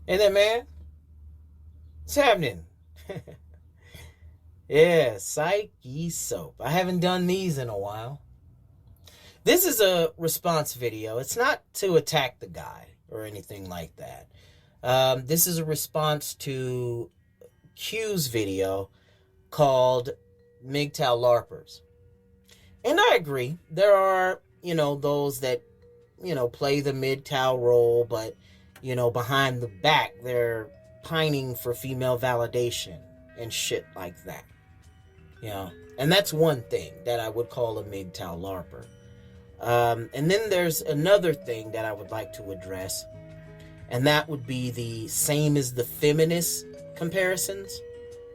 And then, man, what's happening? Yeah, Psyche Soap. I haven't done these in a while. This is a response video. It's not to attack the guy or anything like that. This is a response to Q's video called MGTOW LARPers. And I agree. There are, those that, play the MGTOW role, but, behind the back, they're pining for female validation and shit like that. And that's one thing that I would call a MGTOW LARPer. And then there's another thing that I would like to address, and that would be the same as the feminist comparisons,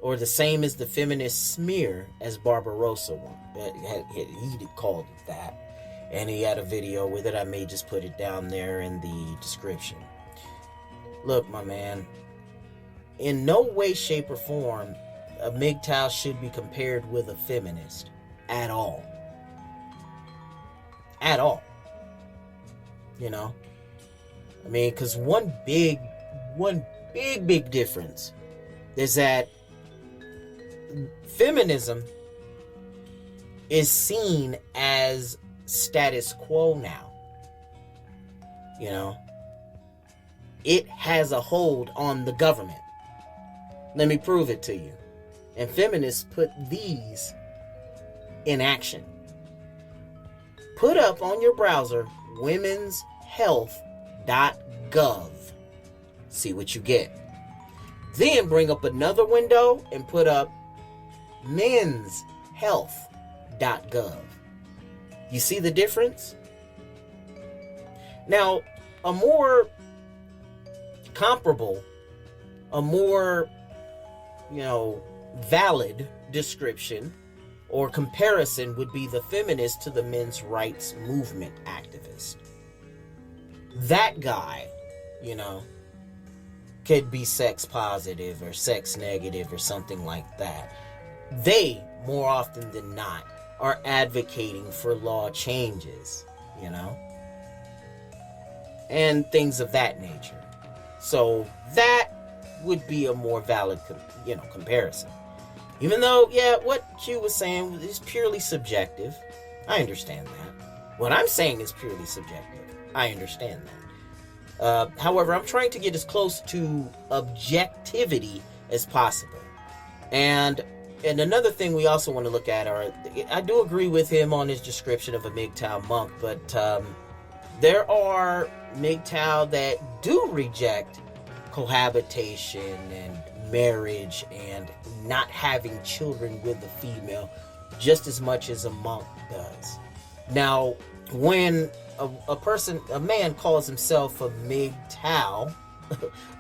or the same as the feminist smear, as Barbarossa one. He called it that, and he had a video with it. I may just put it down there in the description. Look, my man, in no way, shape, or form a MGTOW should be compared with a feminist at all. At all. I mean, because one big difference is that feminism is seen as status quo now. It has a hold on the government. Let me prove it to you. And feminists put these in action. Put up on your browser womenshealth.gov. See what you get. Then bring up another window and put up menshealth.gov. You see the difference? Now, a more comparable, a more, valid description or comparison would be the feminist to the men's rights movement activist. That guy, could be sex positive or sex negative or something like that. They, more often than not, are advocating for law changes, and things of that nature. So that would be a more valid, comparison. Even though, what Q was saying is purely subjective. I understand that. What I'm saying is purely subjective. I understand that. However, I'm trying to get as close to objectivity as possible. And another thing we also want to look at I do agree with him on his description of a MGTOW monk, but there are MGTOW that do reject cohabitation and marriage and not having children with a female just as much as a monk does. Now, when a man calls himself a MGTOW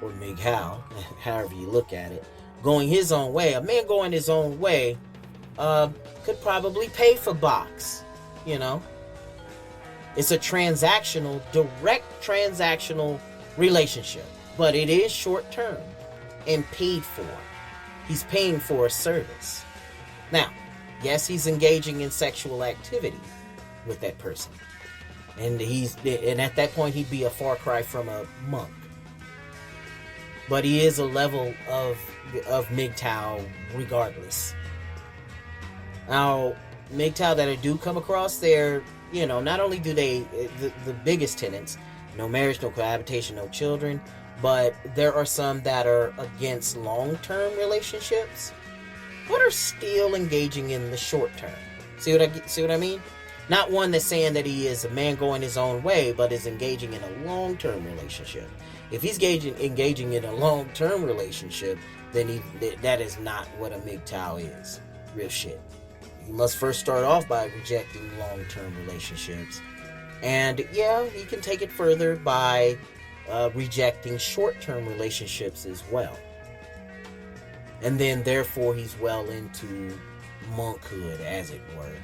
or MGHOW, however you look at it, going his own way, a man going his own way could probably pay for box. It's a direct transactional relationship, but it is short term and paid for. He's paying for a service. Now, yes, he's engaging in sexual activity with that person, and at that point he'd be a far cry from a monk. But he is a level of MGTOW regardless. Now, MGTOW that I do come across, they're, not only do they, the biggest tenets, no marriage, no cohabitation, no children, but there are some that are against long-term relationships, but are still engaging in the short term. See what I mean? Not one that's saying that he is a man going his own way, but is engaging in a long-term relationship. If he's engaging in a long-term relationship, then that is not what a MGTOW is. Real shit. You must first start off by rejecting long-term relationships. And he can take it further by rejecting short-term relationships as well. And then therefore he's well into monkhood, as it were.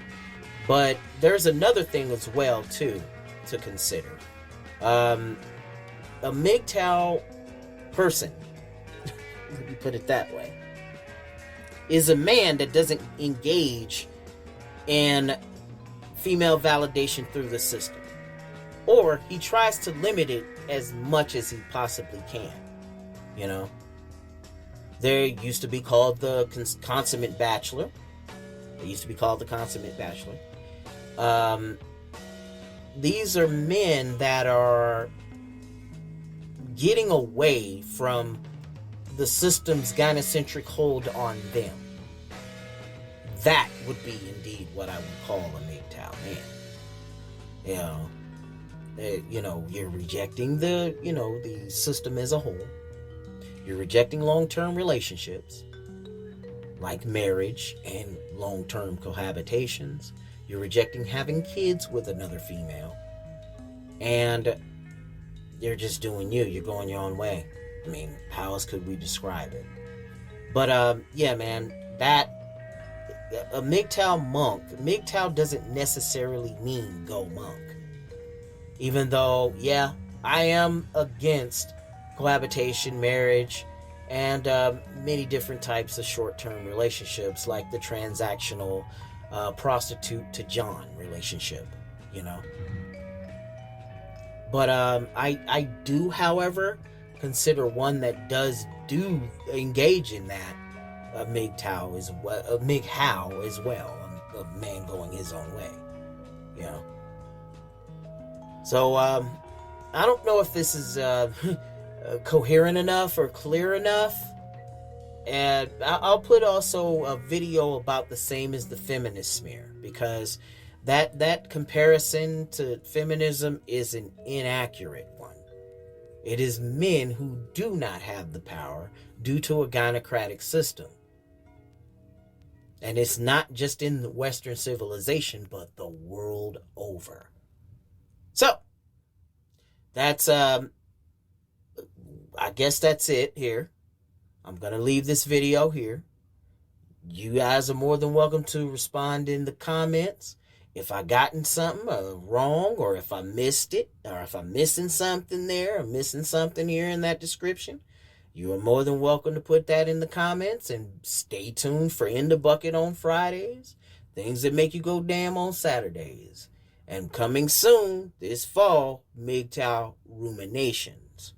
But there's another thing as well too to consider. A MGTOW person, let me put it that way, is a man that doesn't engage in female validation through the system, or he tries to limit it as much as he possibly can. You know, they used to be called the consummate bachelor. They used to be called the consummate bachelor. Um, these are men that are getting away from the system's gynocentric hold on them. That would be indeed what I would call a MGTOW man. You're rejecting the system as a whole. You're rejecting long-term relationships like marriage and long-term cohabitations. You're rejecting having kids with another female. And you're just doing you. You're going your own way. I mean, how else could we describe it? But yeah, man, that a MGTOW monk. MGTOW doesn't necessarily mean go monk. Even though, yeah, I am against cohabitation, marriage, and many different types of short-term relationships, like the transactional prostitute to John relationship, you know. But I do, however, consider one that does engage in that MGTOW as well, MGHOW as well, a man going his own way, you know. So I don't know if this is coherent enough or clear enough. And I'll put also a video about the same as the feminist smear, because that comparison to feminism is an inaccurate one. It is men who do not have the power due to a gynocratic system. And it's not just in the Western civilization, but the world over. So, that's, I guess that's it here. I'm going to leave this video here. You guys are more than welcome to respond in the comments. If I gotten something wrong, or if I missed it, or if I'm missing something there, or missing something here in that description, you are more than welcome to put that in the comments, and stay tuned for In the Bucket on Fridays, Things That Make You Go Damn on Saturdays, and coming soon this fall, MGTOW Ruminations,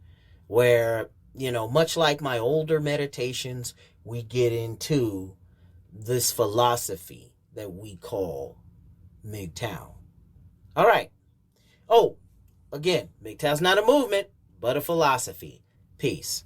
where, much like my older meditations, we get into this philosophy that we call MGTOW. All right. Oh, again, MGTOW's not a movement, but a philosophy. Peace.